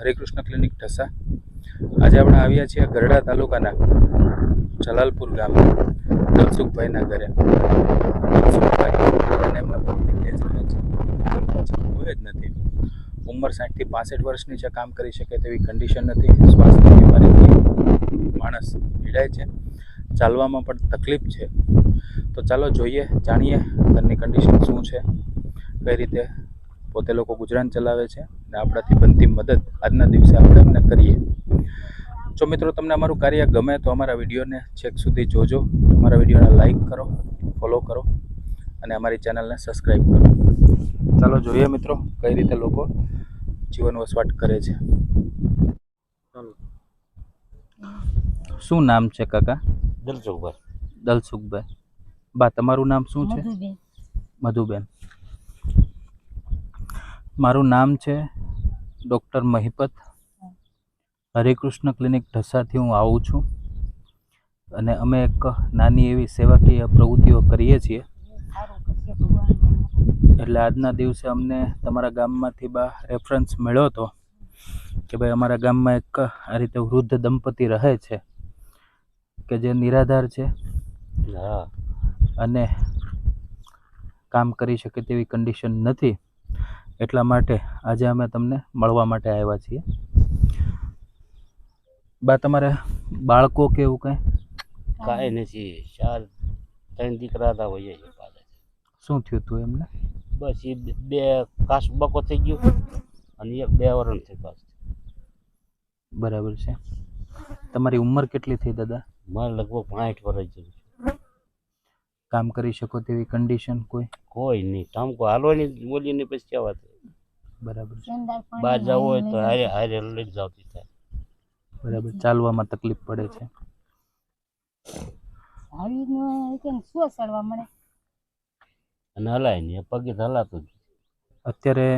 Hare Krishna clinic Dhasa. આજે આપણે આવ્યા છીએ ગરડા તાલુકાના જલાલપુર ગામે દલસુખભાઈના ઘરે. દલસુખભાઈ અને એમના પત્ની જ રહે છે. કોઈ જ નથી. ઉંમર 60 થી 65 વર્ષની છે. કામ કરી શકે તેવી કન્ડિશન નથી. શ્વાસની બીમારીથી માણસ પીડાય છે. ચાલવામાં પણ તકલીફ છે. તો ચાલો જોઈએ, જાણીએ ઘરની કન્ડિશન શું છે, કઈ રીતે પોતે લોકો ગુજરાન ચલાવે છે અને આપણાથી બનતી મદદ આજના દિવસે આપણે એમને કરીએ. જો મિત્રો તમને અમારું કાર્ય ગમે તો અમારા વિડીયોને છેક સુધી જોજો. અમારા વિડીયોને લાઈક કરો, ફોલો કરો અને અમારી ચેનલને સબસ્ક્રાઈબ કરો. ચાલો જોઈએ મિત્રો કઈ રીતે લોકો જીવન વસવાટ કરે છે. શું નામ છે કાકા? દલસુખભાઈ. દલસુખભાઈ. બા તમારું નામ શું છે? મધુબેન. મારું નામ છે ડૉક્ટર મહિપત. હરેકૃષ્ણ ક્લિનિક ઢસાથી હું આવું છું અને અમે એક નાની એવી સેવાકીય પ્રવૃત્તિઓ કરીએ છીએ. એટલે આજના દિવસે અમને તમારા ગામમાંથી રેફરન્સ મળ્યો હતો કે ભાઈ અમારા ગામમાં એક આ રીતે વૃદ્ધ દંપતી રહે છે કે જે નિરાધાર છે અને કામ કરી શકે તેવી કન્ડિશન નથી. એટલા માટે આજે અમે તમને મળવા માટે આવ્યા છીએ. બા તમારે બાળકો કે એવું કંઈ? કાંઈ નથી. 3 દીકરા હતા હોય. શું થયું હતું એમને? બસ એ 2 કાસ બકો થઈ ગયું અને 1 2 વરણ થઈ પાછું. બરાબર છે. તમારી ઉંમર કેટલી થઈ દાદા? મારે લગભગ 65 વર્ષ જેવું છે. કામ કરી શકો તેવી કન્ડિશન કોઈ નહીં. ઠામકો હાલવાની બોલીને પછી કહેવા થાય. બરાબર છે. બહાર જવું હોય તો હારે હારે લઈ જ જતી થાય. બરાબર. ચાલવામાં તકલીફ પડે છે. અને હલાય નહીં, પગે હલાતું જ. અત્યારે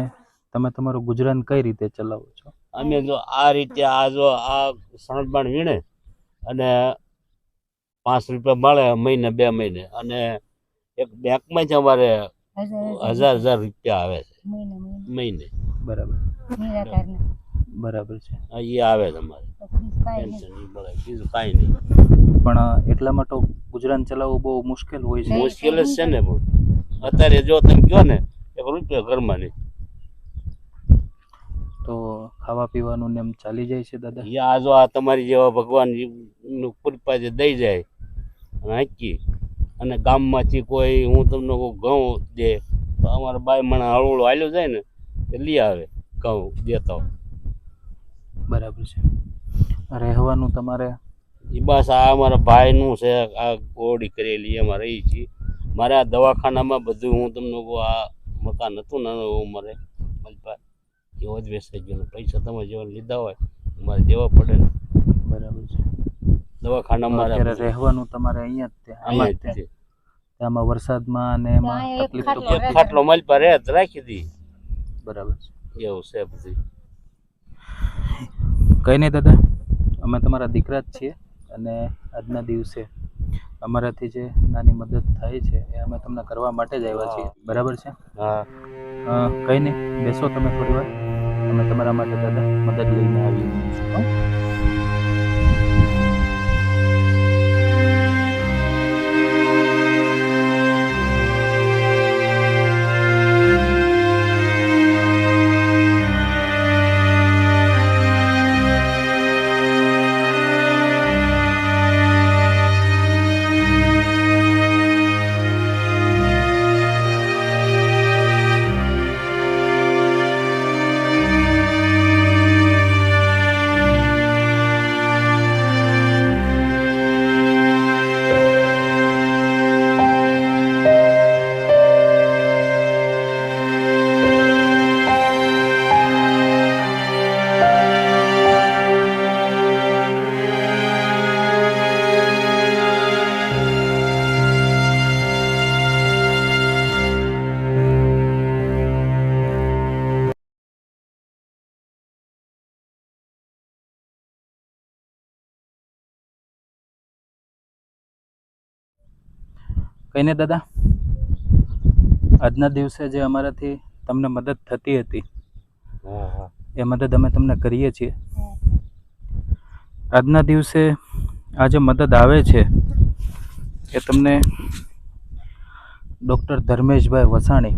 તમે તમારું ગુજરાન કઈ રીતે ચલાવો છો? અમે જો આ રીતે આ સણબાણ વીણે અને 5 રૂપિયા મળે મહિને 2 મહિને, અને એક બેંકમાં જ અમારે 1000 રૂપિયા આવે છે મહિને. બરાબર. બરાબર છે. એ આવે છે અમારે પેન્શન. બીજું કાંઈ નહીં. પણ એટલામાં તો ગુજરાન ચલાવવું બહુ મુશ્કેલ હોય છે. મુશ્કેલ જ છે ને. પણ અત્યારે જો તમે કહો ને 1 રૂપિયો ઘરમાં નહીં. તો ખાવા પીવાનું ને એમ ચાલી જાય છે દાદા? આ જો આ તમારી જેવા ભગવાન નું કૃપા જે દઈ જાય અને હાકી, અને ગામમાંથી કોઈ હું તમને ઘઉં દે તો અમારા બાઈ મને હળવળું હાલ્યું જાય ને એ લઈ આવે ઘઉં દેતા. બરાબર છે. રહેવાનું તમારે? એ બસ આ અમારા ભાઈનું છે. આ ગોળી કરેલી એમાં રહી છે. મારે આ દવાખાનામાં બધું હું તમને આ મકાન હતું ને મારે એવો જ વેચાઈ ગયો. પૈસા તમે જેવા લીધા હોય મારે દેવા પડે ને. બરાબર છે. દવાખાનામાં રહેવાનું તમારે અહીંયા જ છે? આમાં વરસાદમાં અને એમાં તકલીફ તો એક ખાટલો માલ પર રાખી દી. બરાબર છે. એવું છે બધું. કંઈ નહીં દાદા, અમે તમારા દીકરા જ છીએ અને આજના દિવસે અમારાથી જે નાની મદદ થાય છે એ અમે તમને કરવા માટે જ આવ્યા છીએ. બરાબર છે? હા. કંઈ નહીં, બેસો તમે થોડી વાર. અમે તમારા માટે દાદા મદદ લઈને આવીએ. કંઈ નહીં દાદા, આજના દિવસે જે અમારાથી તમને મદદ થતી હતી એ મદદ અમે તમને કરીએ છીએ. આજના દિવસે આ જે મદદ આવે છે એ તમને ડૉક્ટર ધર્મેશભાઈ વસાણી,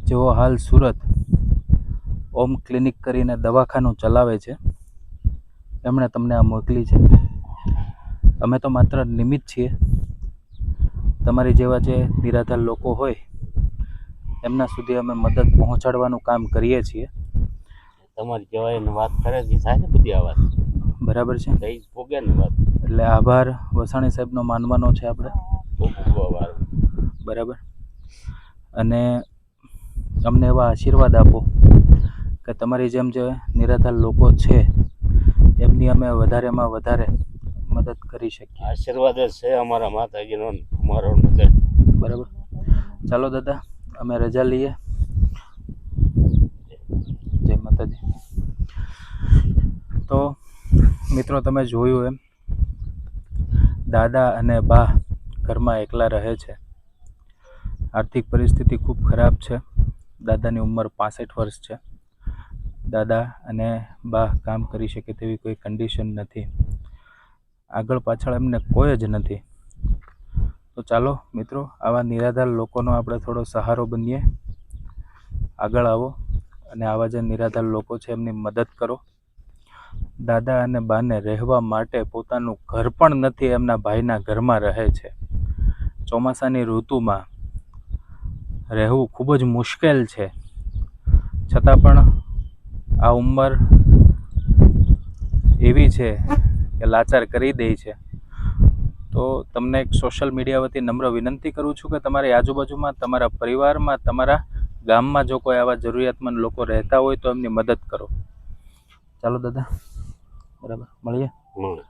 જેઓ હાલ સુરત ઓમ ક્લિનિક કરીને દવાખાનું ચલાવે છે, એમણે તમને આ મોકલી છે. અમે તો માત્ર નિમિત્ત છીએ. તમારી જેવા જે નિરાધાર લોકો હોય એમના સુધી અમે મદદ પહોંચાડવાનું કામ કરીએ છીએ. તમારી જવાય વાત કરે છે થાય ને બધી આ વાત બરાબર છે. થઈ પોગે ને વાત એટલે આભાર વસાણી સાહેબનો માનવાનો છે આપણે. ખૂબ ખૂબ આભાર. બરાબર. અને અમને એવા આશીર્વાદ આપો કે તમારી જેમ જે નિરાધાર લોકો છે એમની અમે વધારેમાં વધારે મદદ કરી શકીએ. આશીર્વાદ જ છે અમારા માતાજીનો, અમારો નથી. બરાબર. ચાલો દાદા, અમે રજા લઈએ. જય માતાજી. તો મિત્રો, તમે જોયું એમ દાદા અને બા ઘરમાં એકલા રહે છે. આર્થિક પરિસ્થિતિ ખૂબ ખરાબ છે. દાદાની ઉંમર 65 વર્ષ છે. દાદા અને બા કામ કરી શકે તેવી કોઈ કન્ડિશન નથી. આગળ પાછળ એમને કોઈ જ નથી. તો ચાલો મિત્રો, આવા નિરાધાર લોકોનો આપણે થોડો સહારો બનીએ. આગળ આવો અને આવા જે નિરાધાર લોકો છે એમની મદદ કરો. દાદા અને બાને રહેવા માટે પોતાનું ઘર પણ નથી, એમના ભાઈના ઘરમાં રહે છે. ચોમાસાની ઋતુમાં રહેવું ખૂબ જ મુશ્કેલ છે. છતાં પણ આ ઉંમર એવી છે કે લાચાર કરી દે છે. તો તમને એક સોશિયલ મીડિયા વતી નમ્ર વિનંતી કરું છું કે તમારી આજુબાજુમાં, તમારા પરિવારમાં, તમારા ગામમાં જો કોઈ આવા જરૂરિયાતમંદ લોકો રહેતા હોય તો એમની મદદ કરો. ચાલો દાદા, બરાબર, મળીએ. મળે.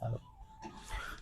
ચાલો.